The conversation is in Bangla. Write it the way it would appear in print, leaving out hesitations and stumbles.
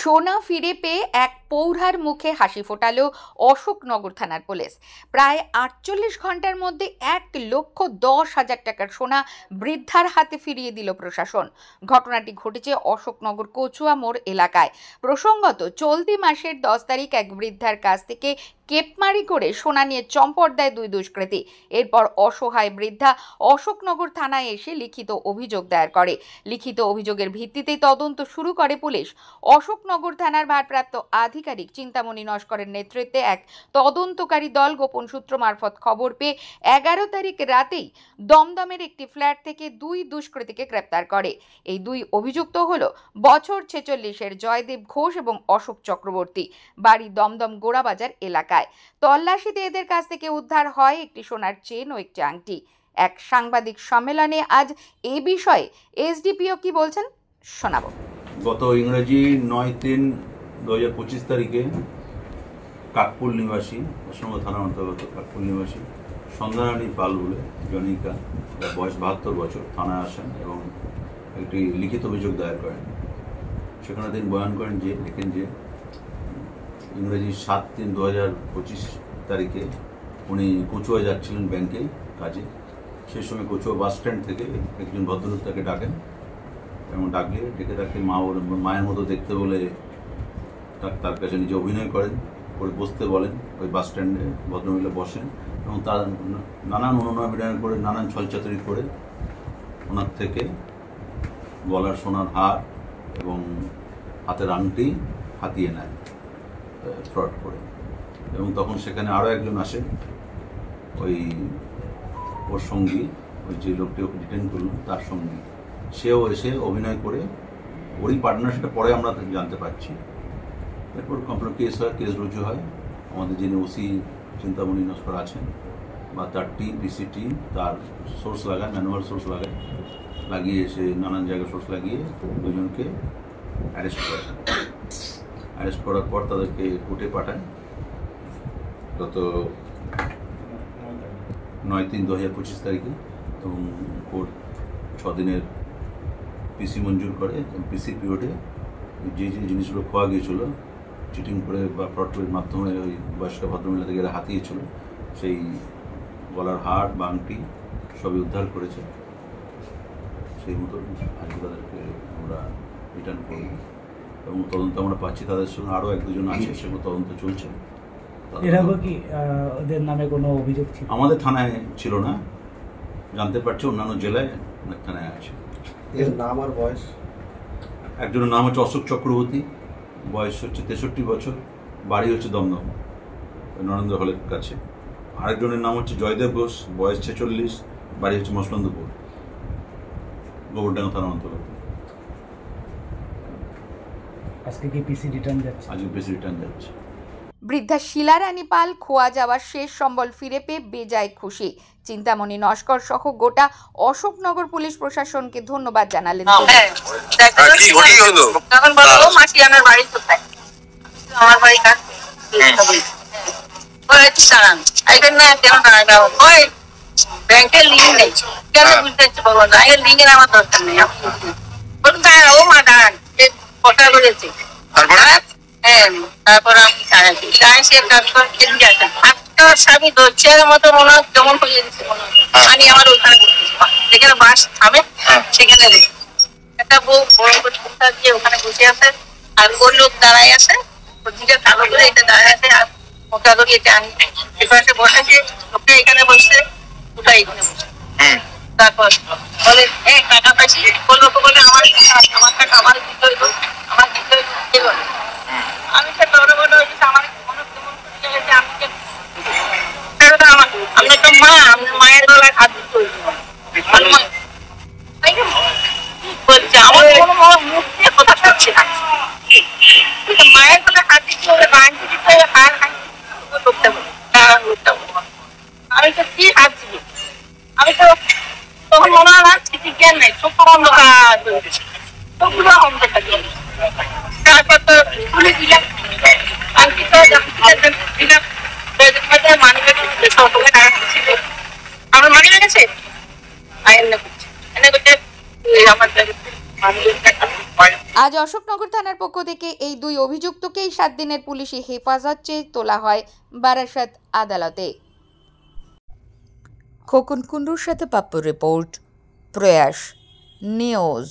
সোনা ফিরে পেয়ে এক পৌরার মুখে হাসি ফোটালো অশোকনগর থানার পুলিশ। প্রায় ৪৮ ঘন্টার মধ্যে ১,১০,০০০ টাকার সোনা বৃদ্ধার হাতে ফিরিয়ে দিল প্রশাসন। ঘটনাটি ঘটেছে অশোকনগর কচুয়া মোড় এলাকায়। প্রসঙ্গত, চলতি মাসের ১০ তারিখ এক বৃদ্ধার কাছ থেকে কেপমারি করে সোনা নিয়ে চম্পট দেয় দুই দুষ্কৃতী। এরপর অসহায় বৃদ্ধা অশোকনগর থানায় এসে লিখিত অভিযোগ দায়ের করে। লিখিত অভিযোগের ভিত্তিতেই তদন্ত শুরু করে পুলিশ। অশোকনগর থানার ভারপ্রাপ্ত আধিকারিক চিন্তামণি নস্করের নেতৃত্বে এক তদন্তকারী দল গোপন সূত্র মারফত খবর পেয়ে ১১ তারিখ রাতেই দমদমের একটি ফ্ল্যাট থেকে দুই দুষ্কৃতীকে গ্রেপ্তার করে। এই দুই অভিযুক্ত হল বছর ৪৬-এর জয়দেব ঘোষ এবং অশোক চক্রবর্তী, বাড়ি দমদম গোড়াবাজার এলাকায়। তল্লাশিতে এদের কাছ থেকে উদ্ধার হয় একটি সোনার চেন ও একটি আংটি। এক সাংবাদিক সম্মেলনে আজ এই বিষয়ে এসডিপিও কি বলছেন শোনাবো। গত ইংরেজি ৯/৩/২০২৫ তারিখে কাকপুর নিবাসী, অশোকনগর থানার অন্তর্গত কাকপুর নিবাসী সন্ধ্যারানী পাল বলে জনৈকা, বয়স ৭২ বছর, থানায় আসেন এবং একটি লিখিত অভিযোগ দায়ের করেন। সেখানে তিনি বয়ান করেন যে ইংরেজি ৭/৩/২০২৫ তারিখে উনি কচুয়া যাচ্ছিলেন ব্যাংকে কাজে। সেই সময় কচুয়া বাস স্ট্যান্ড থেকে একজন ভদ্রলোক তাকে ডাকেন এবং ডেকে তাকে মায়ের মতো দেখতে বলে তার কাছে নিজে অভিনয় করে বসতে বলেন। ওই বাস স্ট্যান্ডে ভদ্রমহিলা বসেন এবং তার নানান অনুনয় বিনয় করে, নানান ছলচাতুরি করে ওনার থেকে গলার সোনার হার এবং হাতের আংটি হাতিয়ে নেয় ফ্রড করে। এবং তখন সেখানে আরও একজন আসে, ওর সঙ্গী, ওই যে লোকটি ওকে ডিটেন করল তার সঙ্গী, সেও এসে অভিনয় করে, ওরই পার্টনার, সেটা পরে আমরা জানতে পারছি। এরপর কমপ্লেন কেস হয়, কেস রুজু হয়। আমাদের যিনি ওসি চিন্তামণি নস্কর আছেন বা তার টিম, পিসি টিম, তার সোর্স লাগায়, ম্যানুয়াল সোর্স লাগিয়ে সে নানান জায়গায় সোর্স লাগিয়ে দুজনকে অ্যারেস্ট করে। অ্যারেস্ট করার পর তাদেরকে কোর্টে পাঠায়। গত ৯/৩/২০২৫ তারিখে এবং কোর্ট ৬ দিনের পিসি মঞ্জুর করে। পিসি পিরিয়ডে যে জিনিসগুলো খোয়া গিয়েছিল চিটিং করে বা ফ্রড করে মাধ্যমে ওই বয়স্ক ভদ্রমহিলা থেকে এরা হাতিয়েছিল, সেই গলার হার বা আংটি সবই উদ্ধার করেছে। সেই মতো আজকে তাদেরকে আমরা রিটার্ন করি এবং তদন্ত আমরা পাচ্ছি। তাদের সঙ্গে আরও ১-২ আছে, সেগুলো তদন্ত চলছে। ওদের নামে কোনো অভিযোগ ছিল? আমাদের থানায় ছিল না, জানতে পারছি অন্যান্য জেলায় অনেক থানায় আছে। এর নাম আর বয়স? একজনের নাম হচ্ছে অশোক চক্রবর্তী, বয়স হচ্ছে ৬৩ বছর, বাড়ি হচ্ছে দমদম নরেন্দ্র হলের কাছে। আরেকজনের নাম হচ্ছে জয়দেব ঘোষ, বয়স ৪৬, বাড়ি হচ্ছে মসলন্দপুর, গোবরডাঙ্গা থানার অন্তর্গত। আজকে কি পিসি রিটার্ন যাচ্ছে? আজকে পিসি রিটার্ন যাচ্ছে। বৃদ্ধা শিলারানী পাল খোয়া যাওয়ার শেষ সম্বল ফিরে পেয়ে বেজায় খুশি। চিন্তামণি নস্কর সহ গোটা অশোকনগর পুলিশ প্রশাসনকে ধন্যবাদ জানালেন। ব্যাংকের লিঙ্ক নেই, কেন বুঝতে বলো না? এর লিঙ্কের আমার দরকার নেই। ও মা দাঁড়ান, কথা বলেছে। তারপর আমি স্বামী দোষের মতো মনে হয় কেমন হয়ে গেছে, আমি আমার ওখানে যেখানে বাস থামে সেখানে একটা বউ বড় করে দিয়ে ওখানে বসে আছে, আর ওর লোক দাঁড়ায় আছে, ওদিকে কালো করে এটা দাঁড়ায় আছে, আর মোটা করে এটা আমি এপাশে বসেছে, ওকে এখানে বসছে, ওটা এখানে বসে। তারপর বলে টাকা পাইছি, বললো বলে আমার টাকা আমার দিতে হইব, আমার দিতে হইব। আমি তো বড় বড় হয়েছে, আমার আমি তো মা, আমি মায়ের গলায় হাত দিতে বলছে, আমার কোনো মুখ দিয়ে কথা শুনছে না। মায়ের গলায় হাত দিতে হবে, বাংটি দিতে হবে, কার লোকটা বলে, আমি তো কি হাত দিবি? আমি তো তখন মনে হয় না ঠিক জ্ঞান নেই, চোখ অন্ধকার চোখগুলো অন্ধকার। তারপর তো খুলে দিলাম, আংটি তো দিলাম, আমার মানি লেগেছে এনে করছে আমার আজ অশোকনগর থানার পক্ষ থেকে এই দুই অভিযুক্তকেই 7 দিনের পুলিশি হেফাজত চেয়ে তোলা হয় বারাসাত আদালতে। খোকন কুন্ডুর সাথে পাপ্পু রিপোর্ট, প্রয়াস নিউজ।